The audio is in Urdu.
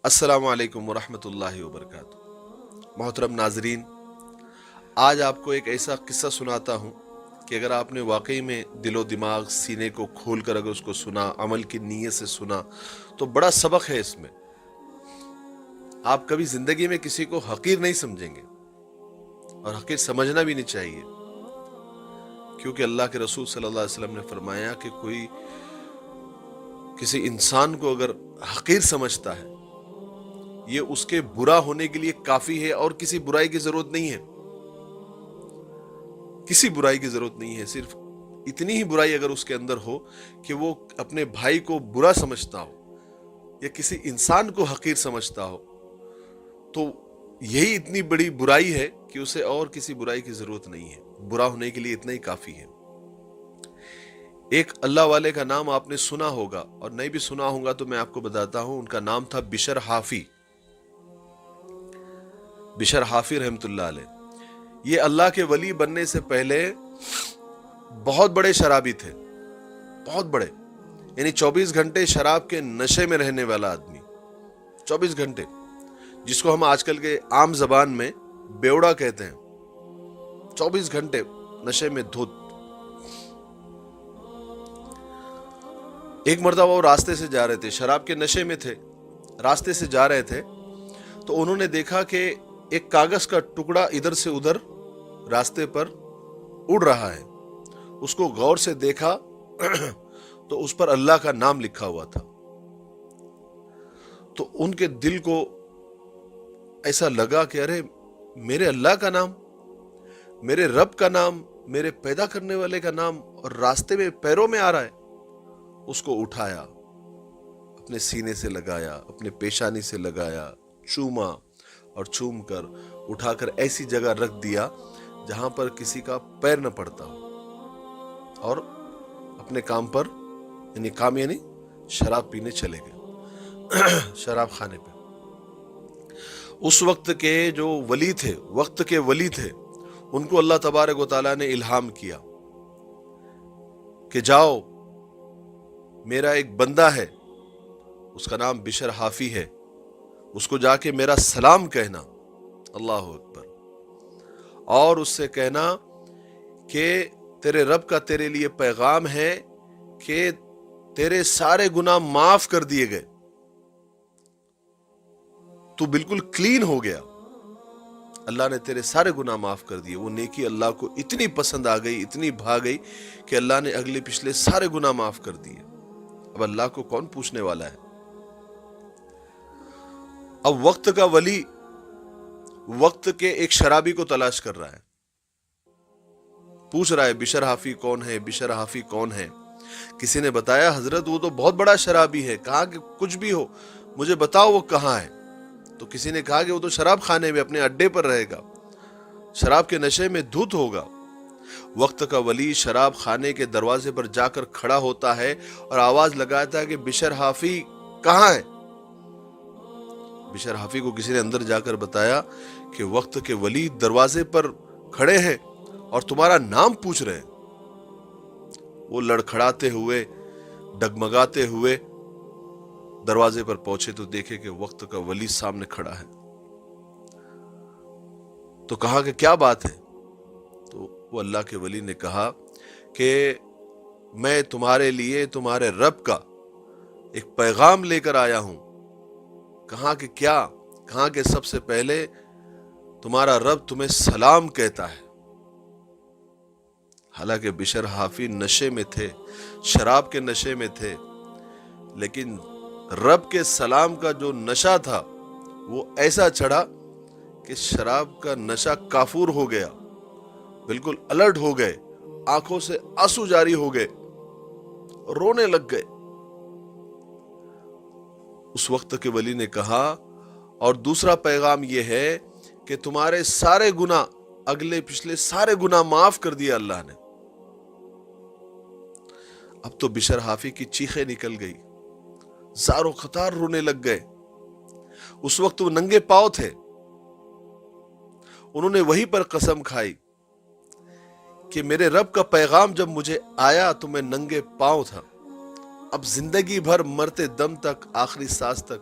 السلام علیکم ورحمۃ اللہ وبرکاتہ۔ محترم ناظرین، آج آپ کو ایک ایسا قصہ سناتا ہوں کہ اگر آپ نے واقعی میں دل و دماغ سینے کو کھول کر اگر اس کو سنا، عمل کی نیت سے سنا، تو بڑا سبق ہے اس میں۔ آپ کبھی زندگی میں کسی کو حقیر نہیں سمجھیں گے، اور حقیر سمجھنا بھی نہیں چاہیے، کیونکہ اللہ کے رسول صلی اللہ علیہ وسلم نے فرمایا کہ کوئی کسی انسان کو اگر حقیر سمجھتا ہے، یہ اس کے برا ہونے کے لیے کافی ہے، اور کسی برائی کی ضرورت نہیں ہے۔ کسی برائی کی ضرورت نہیں ہے، صرف اتنی ہی برائی اگر اس کے اندر ہو کہ وہ اپنے بھائی کو برا سمجھتا ہو یا کسی انسان کو حقیر سمجھتا ہو، تو یہی اتنی بڑی برائی ہے کہ اسے اور کسی برائی کی ضرورت نہیں ہے۔ برا ہونے کے لیے اتنا ہی کافی ہے۔ ایک اللہ والے کا نام آپ نے سنا ہوگا، اور نہیں بھی سنا ہوگا تو میں آپ کو بتاتا ہوں۔ ان کا نام تھا بشر حافی۔ بشر حافی رحمۃ اللہ علیہ۔ یہ اللہ کے ولی بننے سے پہلے بہت بڑے شرابی تھے، بہت بڑے، یعنی 24 گھنٹے شراب کے نشے میں رہنے والا آدمی۔ 24 گھنٹے، جس کو ہم آج کل کے عام زبان میں بیوڑا کہتے ہیں۔ 24 گھنٹے نشے میں دھت۔ ایک مرتبہ وہ راستے سے جا رہے تھے، شراب کے نشے میں تھے، راستے سے جا رہے تھے، تو انہوں نے دیکھا کہ ایک کاغذ کا ٹکڑا ادھر سے ادھر راستے پر اڑ رہا ہے۔ اس کو غور سے دیکھا تو اس پر اللہ کا نام لکھا ہوا تھا۔ تو ان کے دل کو ایسا لگا کہ ارے، میرے اللہ کا نام، میرے رب کا نام، میرے پیدا کرنے والے کا نام، اور راستے میں پیروں میں آ رہا ہے۔ اس کو اٹھایا، اپنے سینے سے لگایا، اپنے پیشانی سے لگایا، چوما، اور چوم کر اٹھا کر ایسی جگہ رکھ دیا جہاں پر کسی کا پیر نہ پڑتا ہو، اور اپنے کام پر، یعنی شراب پینے چلے گئے شراب خانے پہ۔ اس وقت کے جو ولی تھے، وقت کے ولی تھے، ان کو اللہ تبارک و تعالیٰ نے الہام کیا کہ جاؤ، میرا ایک بندہ ہے، اس کا نام بشر حافی ہے، اس کو جا کے میرا سلام کہنا، اللہ اکبر، اور اس سے کہنا کہ تیرے رب کا تیرے لیے پیغام ہے کہ تیرے سارے گناہ معاف کر دیے گئے، تو بالکل کلین ہو گیا، اللہ نے تیرے سارے گناہ معاف کر دیے۔ وہ نیکی اللہ کو اتنی پسند آ گئی، اتنی بھا گئی کہ اللہ نے اگلے پچھلے سارے گناہ معاف کر دیے۔ اب اللہ کو کون پوچھنے والا ہے؟ اب وقت کا ولی وقت کے ایک شرابی کو تلاش کر رہا ہے، پوچھ رہا ہے بشر حافی کون ہے، بشر حافی کون ہے؟ کسی نے بتایا حضرت وہ تو بہت بڑا شرابی ہے، کہا کہ کچھ بھی ہو مجھے بتاؤ وہ کہاں ہے۔ تو کسی نے کہا کہ وہ تو شراب خانے میں اپنے اڈے پر رہے گا، شراب کے نشے میں دھت ہوگا۔ وقت کا ولی شراب خانے کے دروازے پر جا کر کھڑا ہوتا ہے اور آواز لگاتا ہے کہ بشر حافی کہاں ہے؟ بشر حافی کو کسی نے اندر جا کر بتایا کہ وقت کے ولی دروازے پر کھڑے ہیں اور تمہارا نام پوچھ رہے ہیں۔ وہ لڑکھڑاتے ہوئے، ڈگمگاتے ہوئے دروازے پر پہنچے تو دیکھے کہ وقت کا ولی سامنے کھڑا ہے۔ تو کہا کہ کیا بات ہے؟ تو وہ اللہ کے ولی نے کہا کہ میں تمہارے لیے تمہارے رب کا ایک پیغام لے کر آیا ہوں۔ کہا کہ کیا؟ کہا کہ سب سے پہلے تمہارا رب تمہیں سلام کہتا ہے۔ حالانکہ بشر حافی نشے میں تھے، شراب کے نشے میں تھے، لیکن رب کے سلام کا جو نشہ تھا وہ ایسا چڑھا کہ شراب کا نشہ کافور ہو گیا، بالکل الرٹ ہو گئے، آنکھوں سے آنسو جاری ہو گئے، رونے لگ گئے۔ اس وقت کے ولی نے کہا اور دوسرا پیغام یہ ہے کہ تمہارے سارے گناہ، اگلے پچھلے سارے گناہ معاف کر دیا اللہ نے۔ اب تو بشر حافی کی چیخیں نکل گئی، زار و خطار رونے لگ گئے۔ اس وقت وہ ننگے پاؤں تھے، انہوں نے وہی پر قسم کھائی کہ میرے رب کا پیغام جب مجھے آیا تو میں ننگے پاؤں تھا، اب زندگی بھر مرتے دم تک، آخری سانس تک